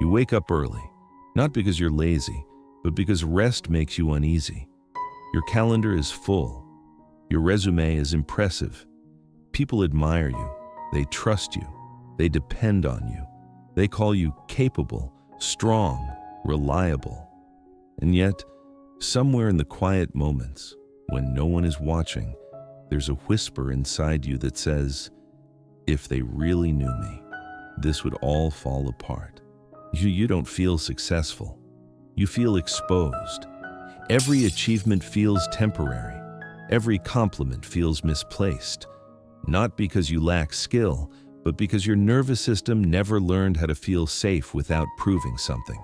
You wake up early, not because you're lazy, but because rest makes you uneasy. Your calendar is full. Your resume is impressive. People admire you. They trust you. They depend on you. They call you capable, strong, reliable. And yet, somewhere in the quiet moments, when no one is watching, there's a whisper inside you that says, if they really knew me, this would all fall apart. You don't feel successful. You feel exposed. Every achievement feels temporary. Every compliment feels misplaced. Not because you lack skill, but because your nervous system never learned how to feel safe without proving something.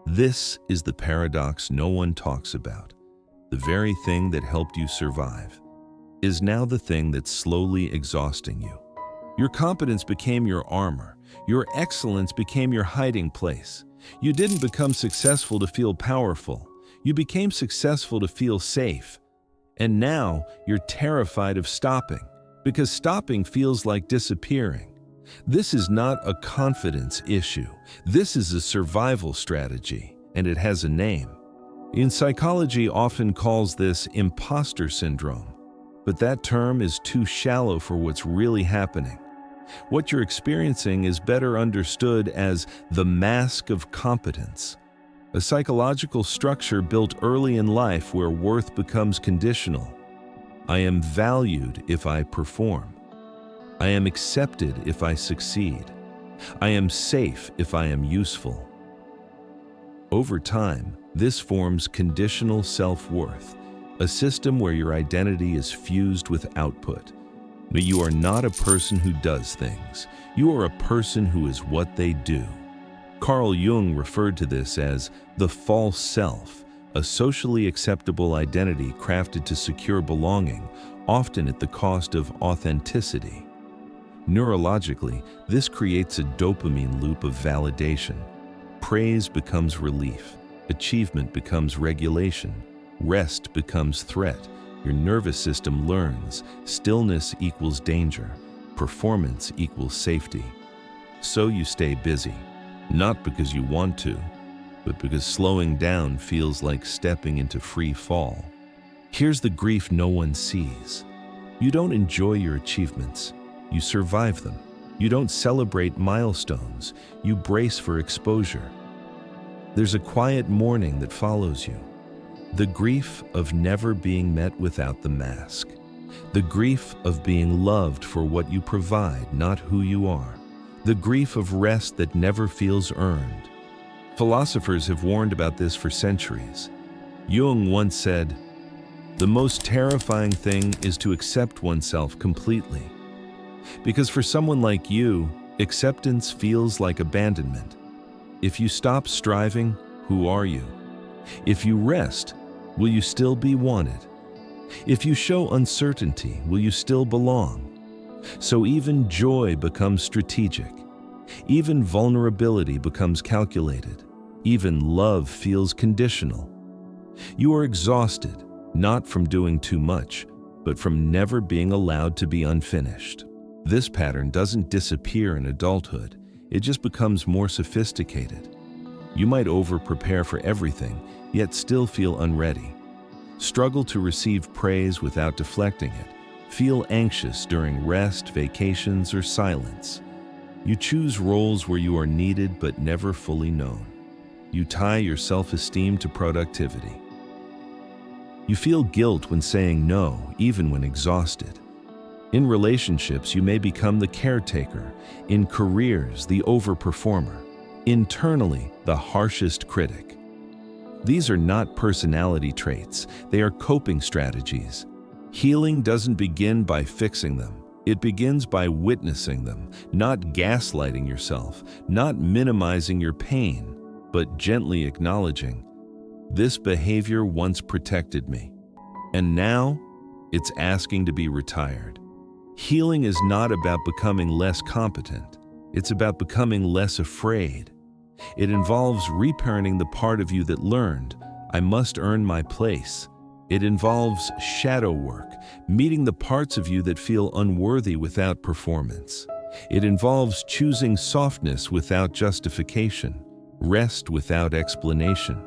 This is the paradox no one talks about. The very thing that helped you survive is now the thing that's slowly exhausting you. Your competence became your armor. Your excellence became your hiding place. You didn't become successful to feel powerful. You became successful to feel safe. And now you're terrified of stopping, because stopping feels like disappearing. This is not a confidence issue. This is a survival strategy, and it has a name. In psychology, often calls this Imposter Syndrome, but that term is too shallow for what's really happening. What you're experiencing is better understood as the Mask of Competence, a psychological structure built early in life where worth becomes conditional. I am valued if I perform. I am accepted if I succeed. I am safe if I am useful. Over time, this forms conditional self-worth, a system where your identity is fused with output. But you are not a person who does things. You are a person who is what they do. Carl Jung referred to this as the false self, a socially acceptable identity crafted to secure belonging, often at the cost of authenticity. Neurologically, this creates a dopamine loop of validation. Praise becomes relief. Achievement becomes regulation. Rest becomes threat. Your nervous system learns stillness equals danger. Performance equals safety. So you stay busy, not because you want to, but because slowing down feels like stepping into free fall. Here's the grief no one sees. You don't enjoy your achievements. You survive them. You don't celebrate milestones. You brace for exposure. There's a quiet mourning that follows you. The grief of never being met without the mask. The grief of being loved for what you provide, not who you are. The grief of rest that never feels earned. Philosophers have warned about this for centuries. Jung once said, "The most terrifying thing is to accept oneself completely." Because for someone like you, acceptance feels like abandonment. If you stop striving, who are you? If you rest, will you still be wanted? If you show uncertainty, will you still belong? So even joy becomes strategic. Even vulnerability becomes calculated. Even love feels conditional. You are exhausted, not from doing too much, but from never being allowed to be unfinished. This pattern doesn't disappear in adulthood. It just becomes more sophisticated. You might over-prepare for everything, yet still feel unready. Struggle to receive praise without deflecting it. Feel anxious during rest, vacations, or silence. You choose roles where you are needed but never fully known. You tie your self-esteem to productivity. You feel guilt when saying no, even when exhausted. In relationships, you may become the caretaker. In careers, the overperformer. Internally, the harshest critic. These are not personality traits. They are coping strategies. Healing doesn't begin by fixing them. It begins by witnessing them, not gaslighting yourself, not minimizing your pain, but gently acknowledging, this behavior once protected me, and now it's asking to be retired. Healing is not about becoming less competent. It's about becoming less afraid. It involves reparenting the part of you that learned, I must earn my place. It involves shadow work, meeting the parts of you that feel unworthy without performance. It involves choosing softness without justification, rest without explanation,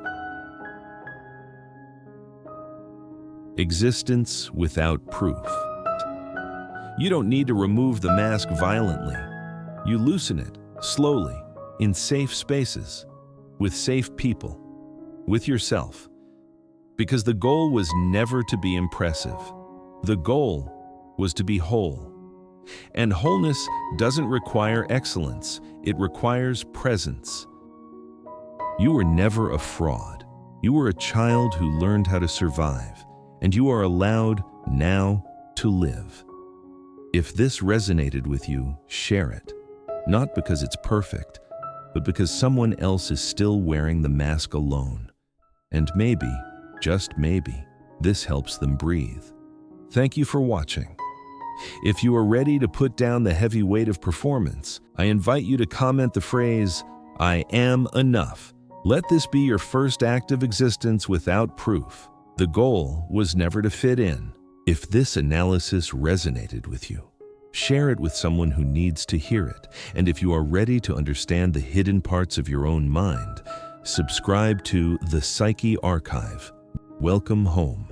existence without proof. You don't need to remove the mask violently. You loosen it slowly, in safe spaces, with safe people, with yourself. Because the goal was never to be impressive. The goal was to be whole. And wholeness doesn't require excellence, it requires presence. You were never a fraud. You were a child who learned how to survive, and you are allowed now to live. If this resonated with you, share it. Not because it's perfect, but because someone else is still wearing the mask alone. And maybe, just maybe, this helps them breathe. Thank you for watching. If you are ready to put down the heavy weight of performance, I invite you to comment the phrase, "I am enough." Let this be your first act of existence without proof. The goal was never to fit in. If this analysis resonated with you, share it with someone who needs to hear it. And if you are ready to understand the hidden parts of your own mind, subscribe to the Psyche Archive. Welcome home.